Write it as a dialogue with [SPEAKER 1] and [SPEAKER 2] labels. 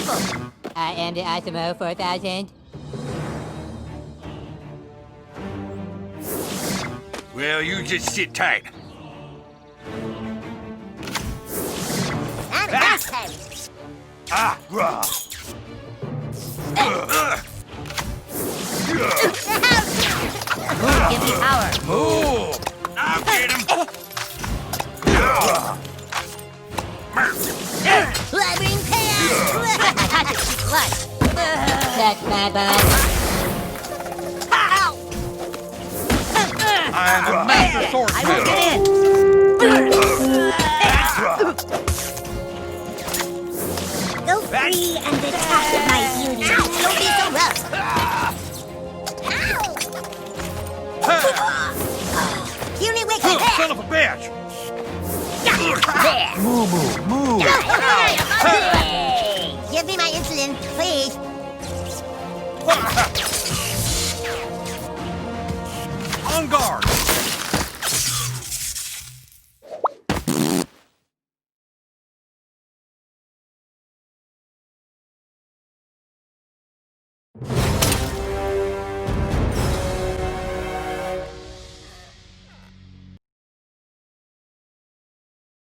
[SPEAKER 1] people.
[SPEAKER 2] I am the Osmo 4000.
[SPEAKER 3] Well, you just sit tight.
[SPEAKER 1] I'm a fast time.
[SPEAKER 3] Ah, rah.
[SPEAKER 1] Give me power.
[SPEAKER 3] Oh, I'll get him.
[SPEAKER 1] I bring chaos. I got to keep clutch.
[SPEAKER 2] That's my butt.
[SPEAKER 3] I am a master swordsman.
[SPEAKER 1] I won't get in. Go free and detach with my beauty. Don't be so rough. Puny wicked.
[SPEAKER 3] Oh, son of a bitch.
[SPEAKER 1] There.
[SPEAKER 3] Move.
[SPEAKER 1] Give me my insulin, please.